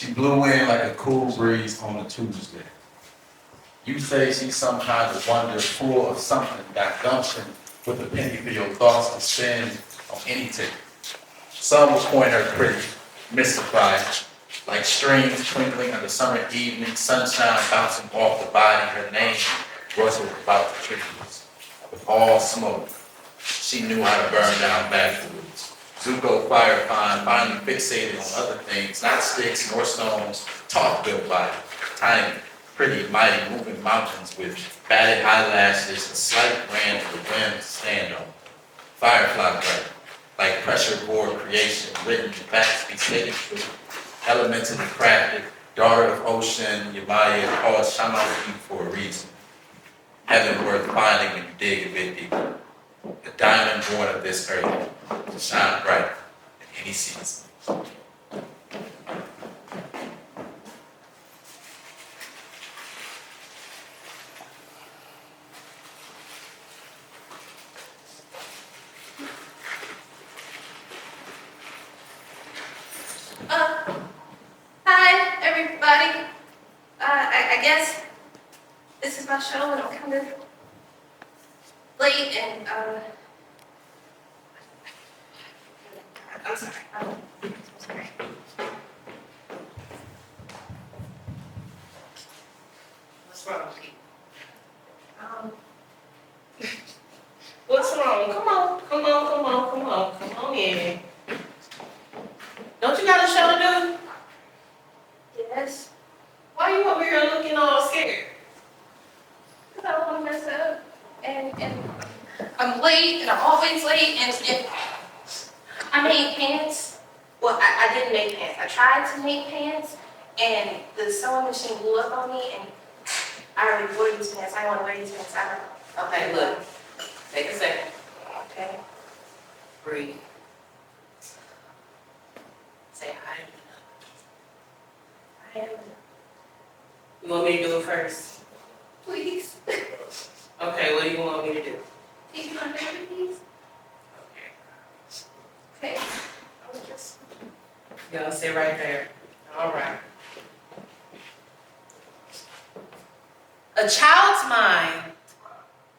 She blew in like a cool breeze on a Tuesday. You say she's some kind of wonder, full of something, got gumption with a penny for your thoughts to spend on any ticket. Some will coin her pretty, mystified, like streams twinkling under summer evening, sunshine bouncing off the body, her name rustled about the trees. With all smoke, she knew how to burn down backwoods. Zuko fire fine, finally fixated on other things, not sticks nor stones, talk built by it. Tiny, pretty, mighty, moving mountains with batted eyelashes, a slight brand of the wind to stand on. Firefly bright, like pressure board creation, written facts be stated true. Elementally crafted, daughter of ocean, Yamaya called Shamafu for a reason. Heaven worth finding when you dig a bit deeper. The diamond born of this earth to shine bright in any season. Hi, everybody. I guess this is my show, and I'm kind of late, and I'm sorry. I'm sorry. What's wrong with you? What's wrong? Come on in. Don't you got a show to do? Yes. Why you over here looking all scared? Because I don't want to mess up, and I'm late, and I'm always late, and I made pants. Well, I didn't make pants. I tried to make pants, and the sewing machine blew up on me, and I already wore these pants. I don't want to wear these pants. I don't. Okay, look. Take a second. Okay. Breathe. Say hi. I am. You want me to do it first? Please. Okay, what do you want me to do? Take my baby, please. Okay. Okay. I was just. Y'all sit right there. All right. A child's mind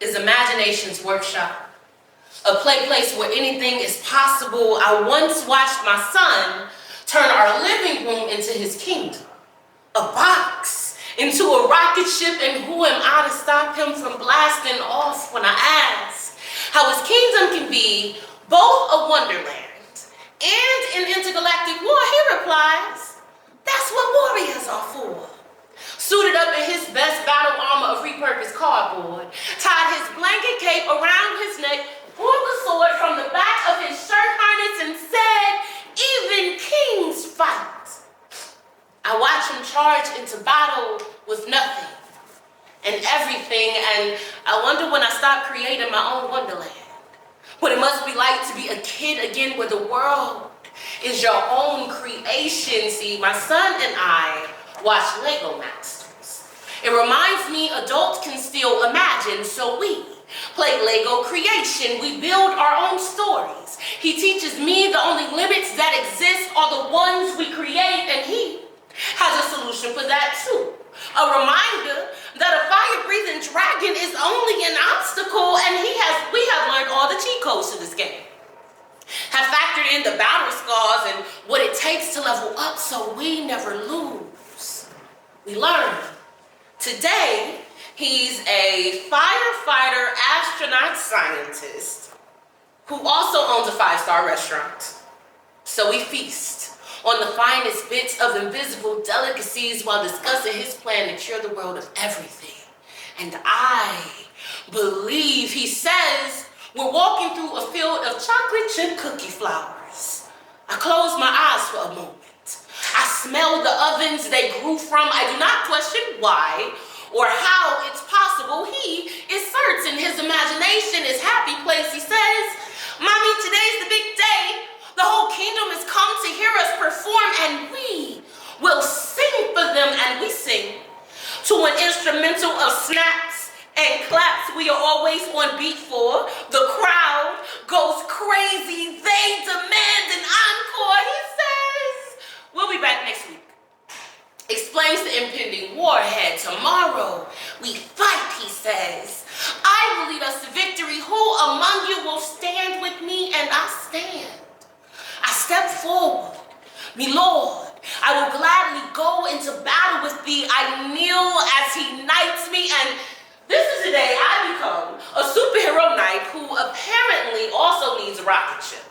is imagination's workshop, a play place where anything is possible. I once watched my son turn our living room into his kingdom, a box into a rocket ship, and who am I to stop him from blasting off when I ask how his kingdom can be both a wonderland and an intergalactic war? He replies, that's what warriors are for. Suited up in his best battle armor of repurposed cardboard, tied his blanket cape around his neck, pulled the sword from the back of his shirt harness and said, even kings fight. I watch him charge into battle with nothing and everything, and I wonder when I stop creating my own wonderland, what it must be like to be a kid again, where the world is your own creation. See, my son and I watch Lego Masters. It reminds me adults can still imagine, so we play Lego creation. We build our own stories. He teaches me the only limits that exist are the ones we create, and he has a solution for that too. A reminder that a fire-breathing dragon is only an obstacle, and we have learned all the cheat codes to this game. Have factored in the battle scars and what it takes to level up so we never lose. We learn. Today, he's a firefighter, astronaut, scientist who also owns a 5-star restaurant. So we feast on the finest bits of invisible delicacies while discussing his plan to cure the world of everything. And I believe he says we're walking through a field of chocolate chip cookie flowers. I close my eyes for a moment. I smell the ovens they grew from. I do not question why or how it's possible. He is certain his imagination is happy place. He says, Mommy, today's the big day. The whole kingdom has come to hear us perform, and we will sing for them. And we sing to an instrumental of snaps and claps we are always on beat for. The crowd goes crazy. They demand an encore. He says, we'll be back next week. explains the impending war ahead. Tomorrow we fight, he says. I will lead us to victory. Who among you will stand with me? And I stand. I step forward. Me Lord, I will gladly go into battle with thee. I kneel as he knights me, and this is the day I become a superhero knight who apparently also needs a rocket ship.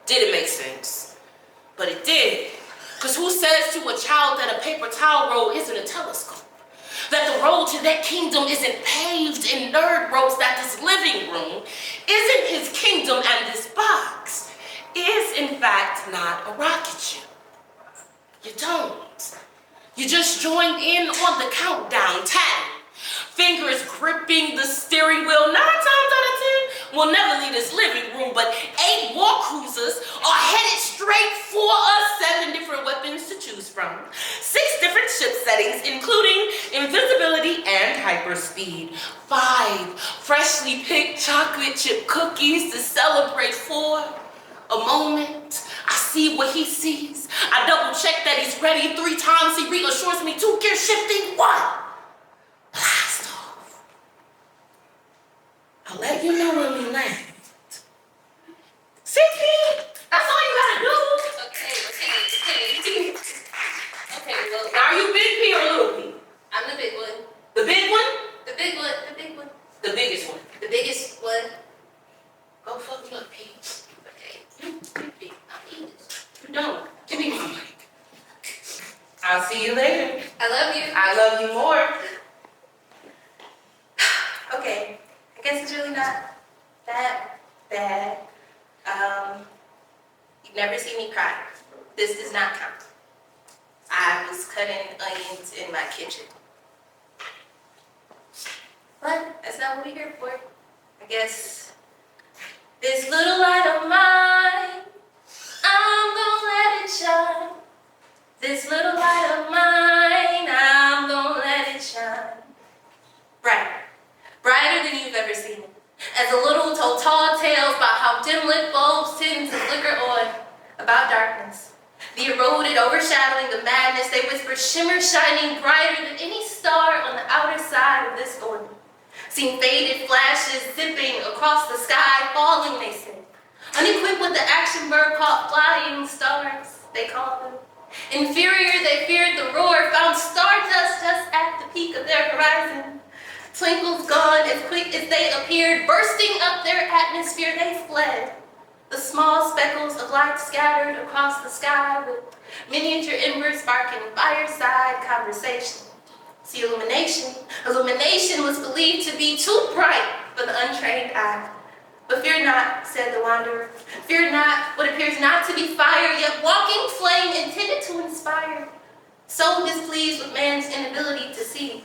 Didn't make sense, but it did. Because who says to a child that a paper towel roll isn't a telescope? That the road to that kingdom isn't paved in nerd roads, that this living room isn't his kingdom, and this box is in fact not a rocket ship. You don't. You just joined in on the countdown. 10. Fingers gripping the steering wheel. 9 times out of 10 will never leave this living room, but 8 war cruisers are headed straight for us. 7 different weapons to choose from. 6 different ship settings, including invisibility and hyperspeed. 5 freshly picked chocolate chip cookies to celebrate for a moment. I see what he sees. I double check that he's ready 3 times. He reassures me 2 gear shifting. 1. Blast off. I'll let you know when we land. 6 feet. That's all you gotta do. Okay. Okay, well, Now, are you big P or little P? I'm the big one. The big one? The big one. The big one. The biggest one. The biggest one. Go fuck me up, P. Okay. You big. I'll eat this. You don't. Give me my mic. I'll see you later. I love you. I love you more. Okay. I guess it's really not that bad. You've never seen me cry. This does not count. I was cutting onions in my kitchen. But that's not what we're here for. I guess this little light of mine, I'm gonna let it shine. This little light of mine, I'm gonna let it shine. Brighter. Brighter than you've ever seen it. As the little told tall tales about how dim lit bulbs tend to flicker on, about darkness. The eroded, overshadowing the madness, they whisper shimmer shining brighter than any star on the outer side of this orbit. Seen faded flashes zipping across the sky, falling, they say. Unequipped with the action bird caught flying stars, they call them. Inferior, they feared the roar, found stardust just at the peak of their horizon. Twinkles gone as quick as they appeared, bursting up their atmosphere, they fled. The small speckles of light scattered across the sky with miniature embers sparking fireside conversation. See, illumination was believed to be too bright for the untrained eye. But fear not, said the wanderer. Fear not what appears not to be fire, yet walking flame intended to inspire. So displeased with man's inability to see.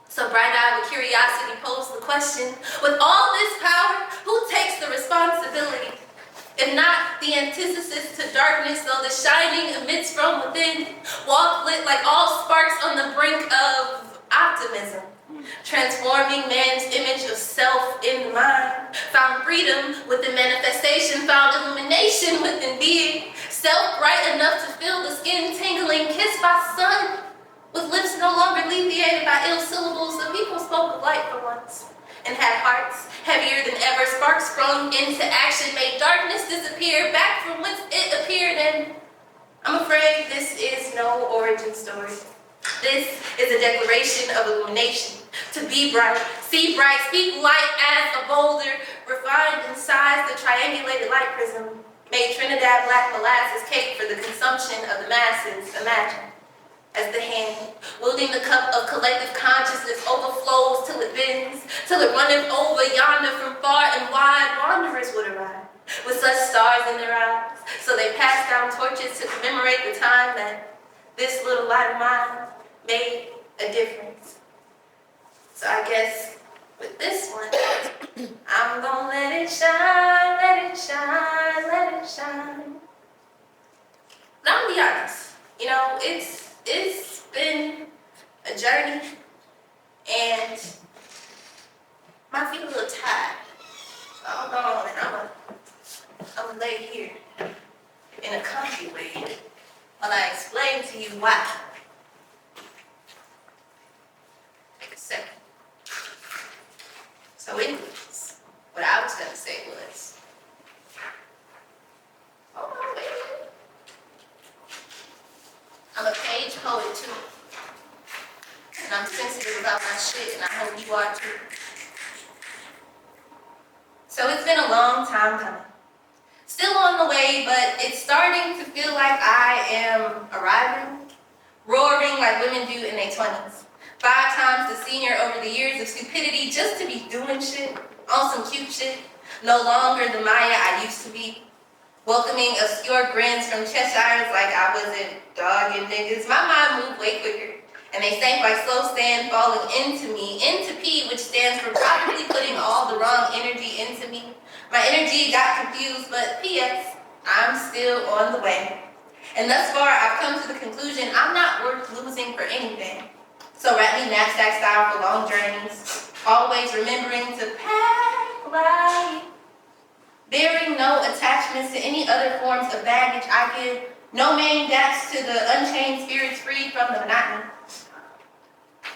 So bright-eyed with curiosity posed the question, with all this power, who takes the responsibility? If not the antithesis to darkness, though the shining emits from within, walk lit like all sparks on the brink of optimism, transforming man's image of self in the mind, found freedom within manifestation, found illumination within being, self bright enough to feel the skin tingling, kissed by sun, with lips no longer alleviated by ill syllables. The people spoke of light for once, and had hearts heavier than ever. Sparks sprung into action, made darkness disappear back from whence it appeared, and I'm afraid this is no origin story. This is a declaration of illumination. To be bright, see bright, speak light as a boulder, refined in size, the triangulated light prism, made Trinidad black molasses cake for the consumption of the masses. Imagine. As the hand, wielding the cup of collective consciousness, overflows till it bends, till it runneth over yonder from far and wide, wanderers would arrive, with such stars in their eyes. So they passed down torches to commemorate the time that this little light of mine made a difference. So I guess with this one, I'm gonna let it shine, let it shine, let it shine. Now I'm gonna be honest, you know, it's been a journey, and my feet a little tired. So I'm going, and I'm gonna lay here in a comfy way while I explain to you why. Wiggles. What I was gonna say was, hold on, wait a minute. I'm a page poet too. And I'm sensitive about my shit, and I hope you are too. So it's been a long time coming. Still on the way, but it's starting to feel like I am arriving, roaring like women do in their 20s. 5 times the senior over the years of stupidity just to be doing shit, on some cute shit. No longer the Maya I used to be. Welcoming obscure grins from Cheshires like I wasn't dogging niggas. My mind moved way quicker, and they sank like slow sand falling into me, into P, which stands for probably putting all the wrong energy into me. My energy got confused, but P.S., I'm still on the way. And thus far, I've come to the conclusion I'm not worth losing for anything. So wrap me knapsack style for long journeys, always remembering to pack light. Bearing no attachments to any other forms of baggage I give, no main daps to the unchained spirits freed from the monotony.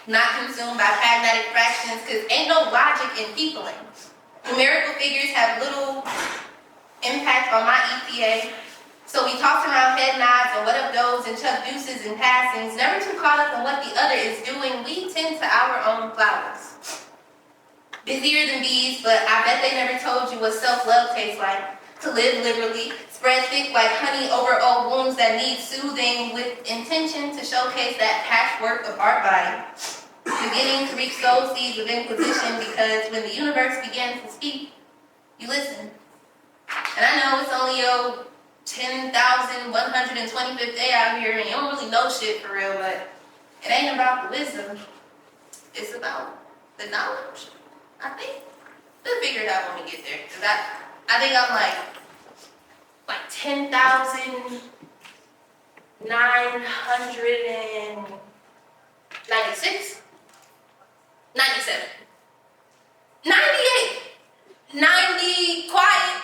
Not consumed by pragmatic fractions, cause ain't no logic in peopling. Numerical figures have little impact on my EPA. So we talked around head nods and what up does and chuck deuces and passings, never too caught up on what the other is doing. We tend to our own flowers. Busier than bees, but I bet they never told you what self-love tastes like. To live liberally, spread thick like honey over old wounds that need soothing with intention to showcase that patchwork of our body. Beginning to reap soul seeds of inquisition because when the universe begins to speak, you listen. And I know it's only your 10,125th day out here and you don't really know shit for real, but it ain't about the wisdom. It's about the knowledge, I think. We'll figure it out when we get there. Cause I think I'm like 10,996? 97. 98. 90, quiet,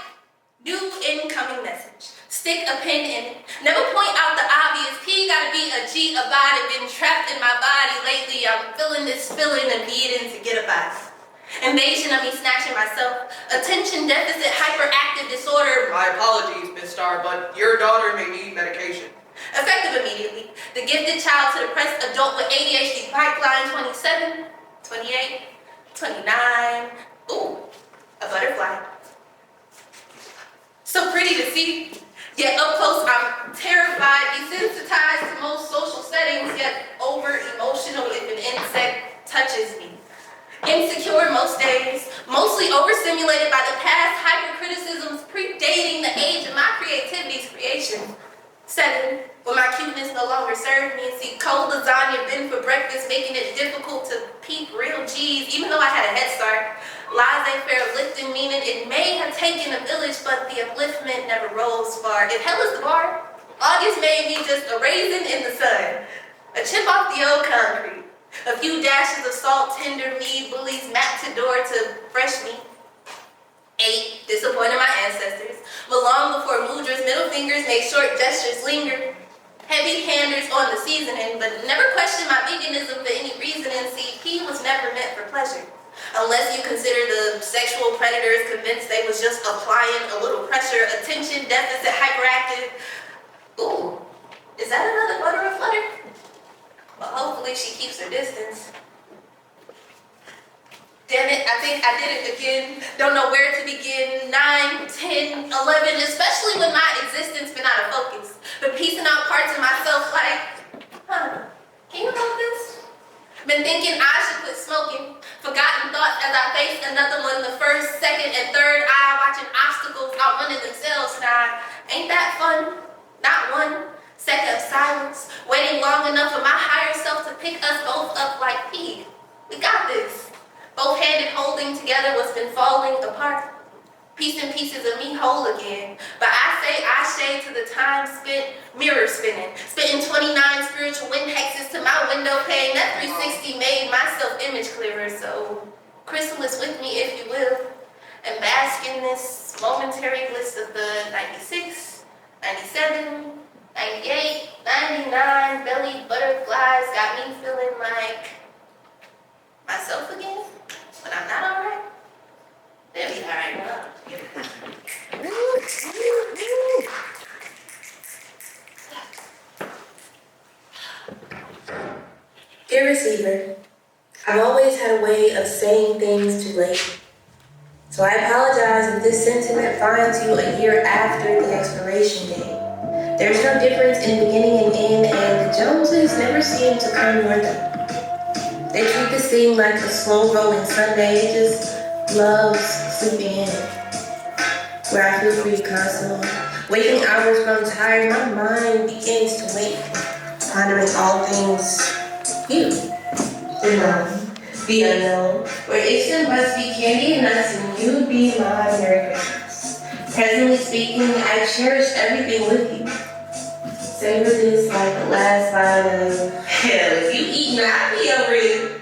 new incoming message. Stick a pin in it. Never point out the obvious. P gotta be a G about it. Been trapped in my body lately. I'm feeling this feeling of needing to get a body. Invasion of me snatching myself. Attention deficit hyperactive disorder. My apologies, Miss Star, but your daughter may need medication. Effective immediately. The gifted child to the pressed adult with ADHD pipeline. 27, 28, 29. Ooh, a butterfly. So pretty to see, yet up close I'm terrified, desensitized to most social settings, yet over-emotional if an insect touches me. Insecure most days, mostly overstimulated by the past hypercriticisms predating the age of my creativity's creation. 7, when my cuteness no longer served me, and see cold lasagna been for breakfast, making it difficult to peep real G's, even though I had a head start. Laissez-faire lifting, meaning it may have taken a village, but the upliftment never rolls far. If hell is the bar, August made me just a raisin in the sun, a chip off the old concrete, a few dashes of salt, tender mead, bullies mapped to door to fresh meat. 8, disappointed my ancestors, but long before Mudra's middle fingers made short gestures linger. Heavy handers on the seasoning, but never questioned my veganism for any reason, and CP was never meant for pleasure. Unless you consider the sexual predators convinced they was just applying a little pressure, attention deficit hyperactive. Ooh, is that another butter or flutter? Well, hopefully she keeps her distance. Damn it, I think I did it again. Don't know where to begin. 9, 10, 11, especially when my existence been out of focus. Been piecing out parts of myself like, can you hold this? Been thinking I should quit smoking. Forgotten thoughts as I faced another one, the first, second, and third eye, watching obstacles outrunning themselves. Now, ain't that fun? Not 1 second of silence, waiting long enough for my higher self to pick us both up like P. We got this. Both handed holding together what's been falling apart. Piecing pieces of me whole again. But I say ashe to the time spent mirror spinning. Spitting 29 spiritual wind hexes to my window pane. That 360 made my self-image clearer. So chrysalis with me if you will. And bask in this momentary bliss of the 96, 97, 98, 99 belly butterflies got me feeling like myself again when I'm not alright. They'll be all right. Dear receiver, I've always had a way of saying things too late. So I apologize if this sentiment finds you a year after the expiration date. There's no difference in beginning and end, and the Joneses never seem to come nor go. They treat this thing like a slow rolling Sunday. It just loves sleeping in, where I feel free constantly. Waking hours grown tired, my mind begins to wake, pondering all things you, the known, the unknown, where Ixon must be candy and nuts and you'd be my Merry Christmas. Presently speaking, I cherish everything with you. Savor this like the last bite of hell. If you eat, I'll be over it.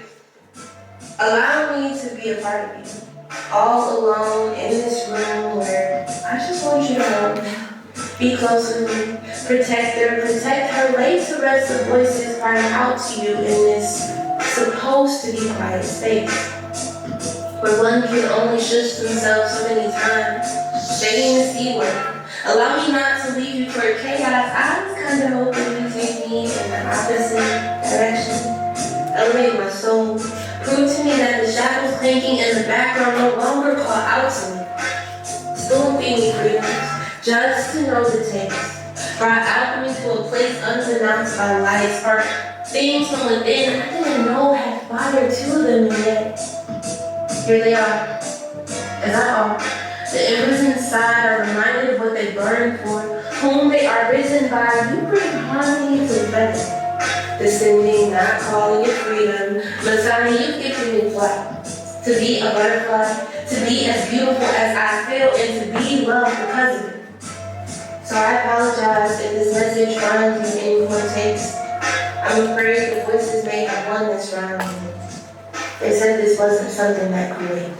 Allow me to be a part of you. All alone in this room where I just want you to hold me. Be close to me. Protect her. Lay to rest the voices crying out to you in this supposed to be quiet space. Where one can only shush themselves so many times. Saying the C word. Allow me not to leave you for chaos. I was kind of hoping you take me in the opposite direction. Elevate my soul. Prove to me that the shackles clanking in the background no longer call out to me. Spoon feed me freedoms, just to know the taste. Brought alchemy to a place unannounced by light. Spark things from within I didn't know had fire to them, and yet here they are, as I are. The embers inside are reminded of what they burned for, whom they are risen by. You bring harmony to the feather. Descending, not calling it freedom. Messiah, you've given me flight. To be a butterfly, to be as beautiful as I feel, and to be loved because of it. So I apologize if this message finds you in poor taste. I'm afraid the voices may have oneness around me. They said this wasn't something that could wait.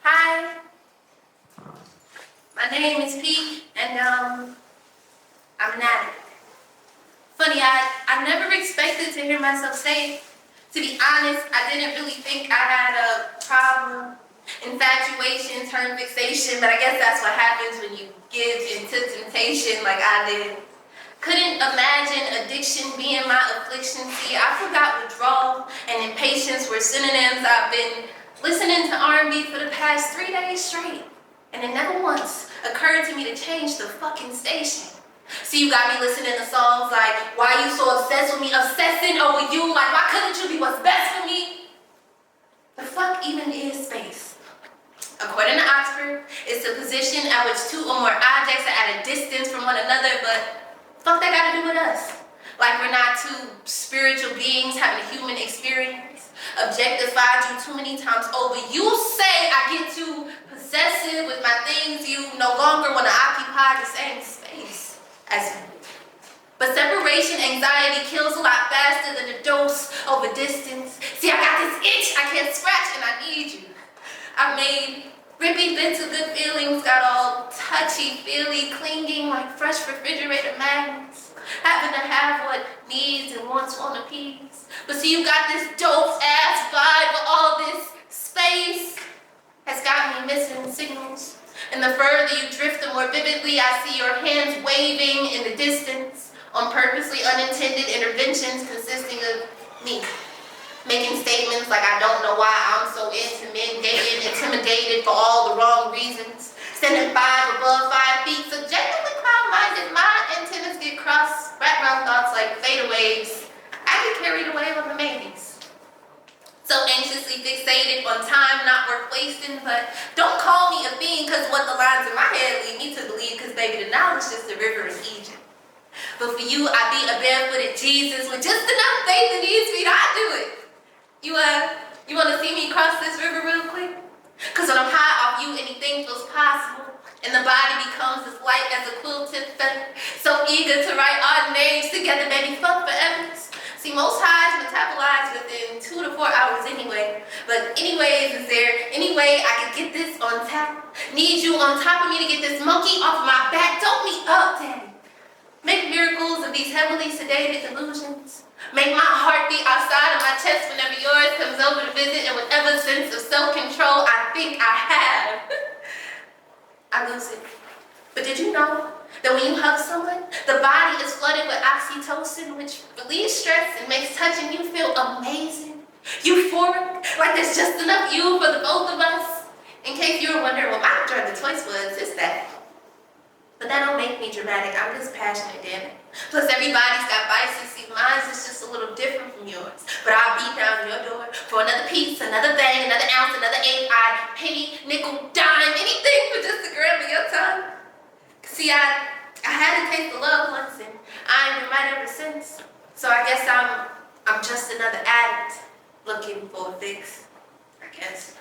Hi, my name is P, and I'm an addict. Funny, I never expected to hear myself say it. To be honest, I didn't really think I had a problem. Infatuation turned fixation, but I guess that's what happens when you give into temptation like I did. Couldn't imagine addiction being my affliction. See, I forgot withdrawal and impatience were synonyms. I've been listening to R&B for the past 3 days straight, and it never once occurred to me to change the fucking station. See, you got me listening to songs like, why you so obsessed with me, obsessing over you, like why couldn't you be what's best for me? The fuck even is space? According to Oxford, it's a position at which two or more objects are at a distance from one another, but fuck that gotta do with us? Like we're not two spiritual beings having a human experience, objectified you too many times over. You say I get too possessive with my things, you no longer want to occupy the same space as me. But separation anxiety kills a lot faster than a dose over distance. See, I got this itch I can't scratch and I need you. I've made rippy bits of good feelings, got all touchy-feely, clinging like fresh refrigerator magnets. Having to have what needs and wants won't appease. But see, you got this dope-ass vibe, but all this space has got me missing signals. And the further you drift, the more vividly I see your hands waving in the distance on purposely unintended interventions consisting of me. Making statements like I don't know why I'm so intimidated for all the wrong reasons. Standing 5 above 5 feet, subjectively cloud-minded, my antennas get crossed, wrap around thoughts like theta waves. I get carried away on the maybes. So anxiously fixated on time not worth wasting, but don't call me a fiend because what the lines in my head lead me to believe, because baby, the knowledge is the river in Egypt. But for you, I be a barefooted Jesus with just enough faith in these feet, I do it. You want to see me cross this river real quick? Because when I'm high off you, anything feels possible. And the body becomes as light as a quilted feather. So eager to write our names together, baby, fuck forever. See, most highs metabolize within 2 to 4 hours anyway. But anyways, is there any way I could get this on tap? Need you on top of me to get this monkey off my back. Dope me up, Daddy. Make miracles of these heavily sedated delusions. Make my heart beat outside of my chest whenever yours comes over to visit, and whatever sense of self-control I think I have, I lose it. But did you know that when you hug someone, the body is flooded with oxytocin, which relieves stress and makes touching you feel amazing, euphoric, like there's just enough you for the both of us? In case you were wondering what my drug of choice was, it's that. But that don't make me dramatic. I'm just passionate, damn it. Plus, everybody's got vices. See, mine's is just a little different from yours. But I'll beat down your door for another piece, another thing, another ounce, another eight-eyed penny, nickel, dime, anything for just a gram of your time. See, I had to taste the love once, and I ain't been right ever since. So I guess I'm just another addict looking for a fix, I guess.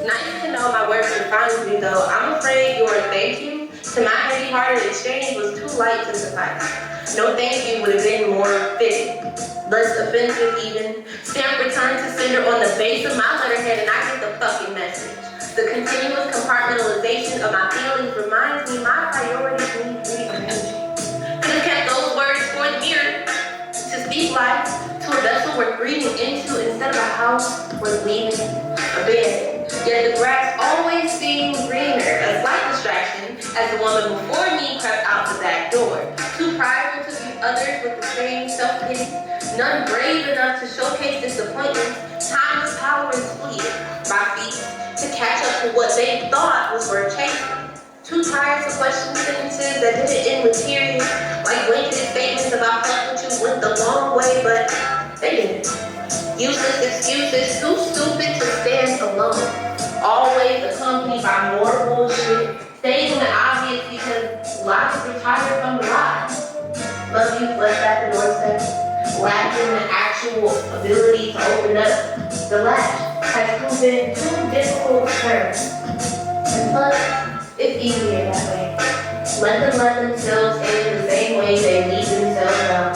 Nice to know my work defines me, though. I'm afraid your thank you to my heavy-hearted exchange was too light to suffice. No thank you would have been more fitting, less offensive even. Stamp return to sender on the base of my letterhead, and I get the fucking message. The continuous compartmentalization of my feelings reminds me my priorities need rearranging. Could have kept those words for the mirror to speak life to a vessel we're breathing into instead of a house we're leaving abandoned. Yet the grass always seemed greener, a slight distraction, as the woman before me crept out the back door. Too prideful to view others with the same self-pity, none brave enough to showcase disappointment. Time was power and fleet, my feet, to catch up to what they thought was worth chasing. Too tired to question sentences that didn't end with tears, like blanketed statements about fuck with you went the long way, but they didn't. Useless excuses, too stupid to stand alone. Always accompanied by more bullshit, stating the obvious because logic retired from the lies. Love you left at the doorstep, lacking the actual ability to open up the latch has proven too difficult to turn. And plus, it's easier that way. Let themselves in the same way they leave themselves out.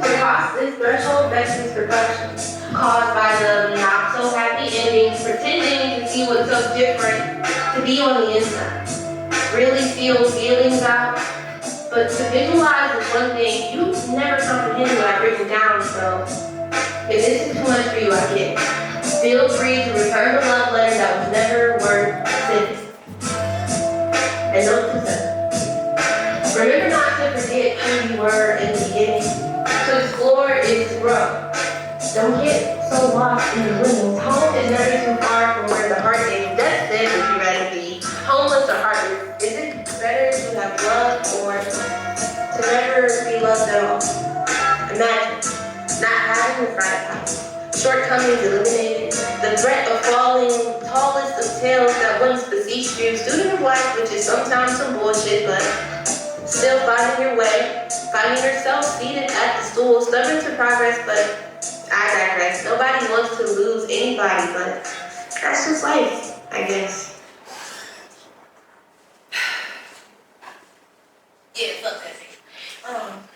To cross this threshold vexes perfection, caused by the not so happy endings, pretending to see what's so different, to be on the inside. Really feel feelings out, but to visualize is one thing. You never comprehend what I've written down, so if this is too much for you, I get it. Feel free to return the love letter that was never worth sending. And note to self. Remember not to forget who you were in the beginning. To explore is to grow. Don't get so lost in the wings. Home is never too far from where the heart is. That said, would you rather be homeless or heartless? Is it better to have love or to never be loved at all? Imagine not having a private house, shortcomings eliminated, the threat of falling tallest of tales that once beseeched you, student of life, which is sometimes some bullshit, but still finding your way, finding yourself seated at the stool, stubborn to progress, but I digress. Nobody wants to lose anybody, but that's just life, I guess. Yeah, fuck that thing.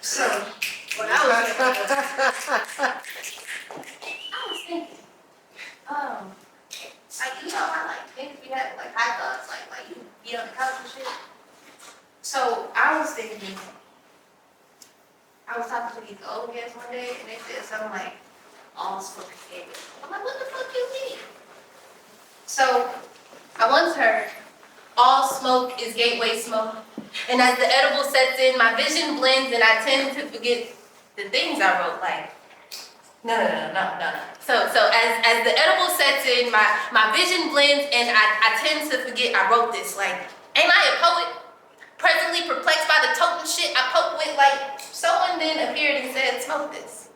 So, what I was thinking, like, you know, I like think we had like high thoughts, like you be on the couch and shit. So I was thinking, I was talking to these old guys one day, and they said something like, all smoke is gateway. I'm like, what the fuck you mean? So I once heard, all smoke is gateway smoke. And as the edible sets in, my vision blends, and I tend to forget the things I wrote, like, no. So as the edible sets in, my vision blends, and I tend to forget I wrote this, like, ain't I a poet? Presently perplexed by the totem shit I poke with, like, someone then appeared and said, smoke this.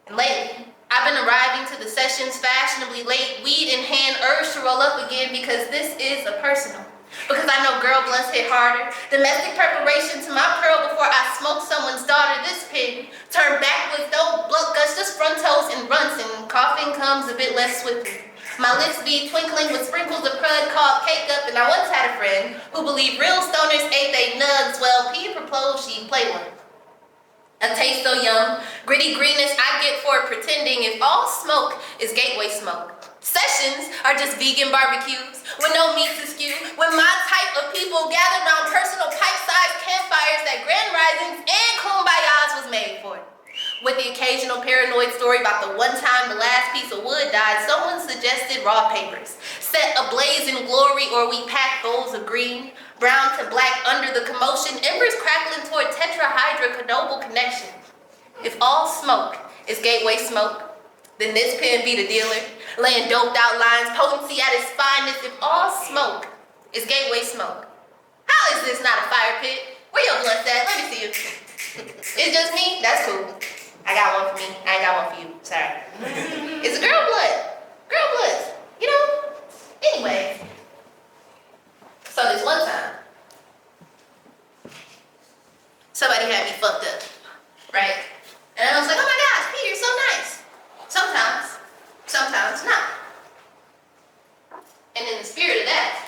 And lately, I've been arriving to the sessions fashionably late, weed in hand, urged to roll up again because this is a personal. Because I know girl blunts hit harder. Domestic preparation to my pearl before I smoke someone's daughter. This pin, turn backwards, no blunt gush, just front toes and runts, and coughing comes a bit less swiftly. My lips be twinkling with sprinkles of crud called cake up, and I once had a friend who believed real stoners ate they nugs. Well, P proposed she play one. A taste so yum, gritty greenness I get for pretending if all smoke is gateway smoke. Sessions are just vegan barbecues with no meat to skew. When my type of people gather around personal pipe-sized campfires that Grand Risings and Kumbayas was made for. With the occasional paranoid story about the one time the last piece of wood died, someone suggested raw papers. Set ablaze in glory, or we pack bowls of green, brown to black under the commotion, embers crackling toward tetrahydrocannabinol connection. If all smoke is gateway smoke, then this pen be the dealer, laying doped out lines, potency at its finest. If all smoke is gateway smoke, how is this not a fire pit? Where your blood at? Let me see it. It's just me? That's cool. I got one for me. I ain't got one for you. Sorry. It's a girl blood. Girl blood. You know? Anyway. So this one time, somebody had me fucked up, right? And I was like, oh my gosh, Peter, you're so nice. Sometimes not. And in the spirit of that,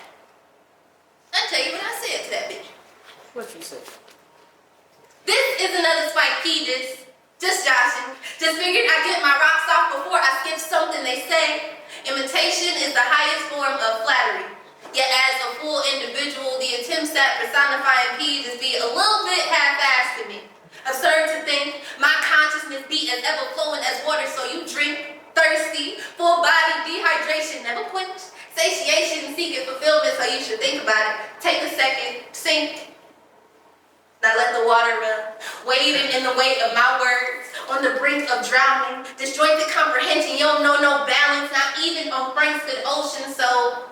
I'll tell you what I said to that bitch. What you said? This is another Spike P just joshing. Just figured I'd get my rocks off before I skip something they say. Imitation is the highest form of flattery. Yet as a full individual, the attempts at personifying P just be a little bit half-assed to me. Absurd to think my consciousness be as ever-flowing as water, so you drink, thirsty, full body, dehydration, never quench, satiation, seeking fulfillment, so you should think about it. Take a second, sink. Now let the water run, wading in the weight of my words, on the brink of drowning, disjointed comprehension, you don't know no balance, not even on Frank's good ocean, so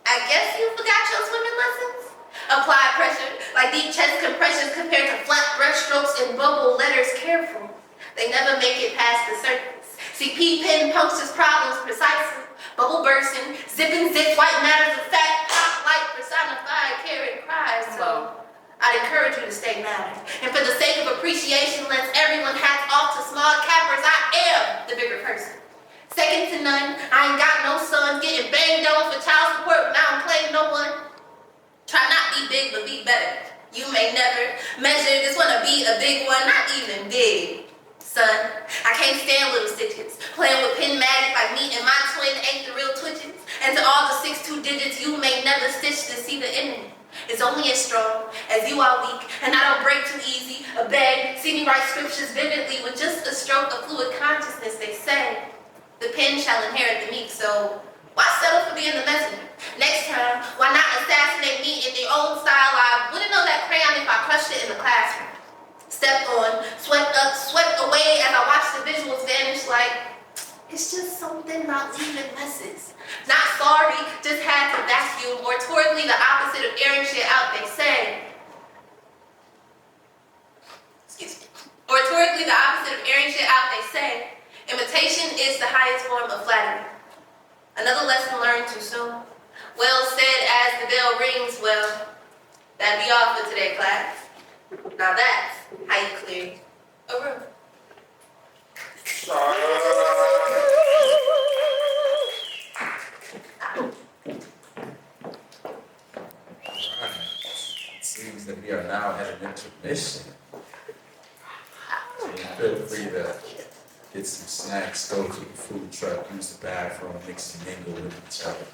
I guess you forgot your swimming lessons? Apply pressure, like deep chest compressions compared to flat brushstrokes and bubble letters careful. They never make it past the surface. See, P-pen punctures problems precisely. Bubble bursting, zipping zip, white matters of fact, pop like personified carrot cries. So I'd encourage you to stay mad. And for the sake of appreciation, let's everyone hats off to small cappers. I am the bigger person. Second to none, I ain't got no sons getting banged on for child support, but I don't claim no one. Try not be big, but be better. You may never measure this wanna be a big one, not even big. Son, I can't stand little stitches. Playing with pin magic like me and my twin ain't the real twitches. And to all the 6'2" digits, you may never stitch to see the enemy. It's only as strong as you are weak, and I don't break too easy. A beg, see me write scriptures vividly with just a stroke of fluid consciousness, they say. The pen shall inherit the meek, so why settle for being the messenger? Next time, why not assassinate me in their own style? I wouldn't know that crayon if I crushed it in the classroom. Stepped on, swept up, swept away as I watched the visuals vanish like, it's just something about leaving messes. Not sorry, just had to vacuum, or towardly the opposite of airing shit out, they say. Excuse me. Or towardly the opposite of airing shit out, they say. Imitation is the highest form of flattery. Another lesson learned too soon. Well said as the bell rings, well, that'd be all for today, class. Now that's how you clear a room. It seems that we are now at an intermission. So feel free to get some snacks, go to the food truck, use the bathroom, mix and mingle with each other.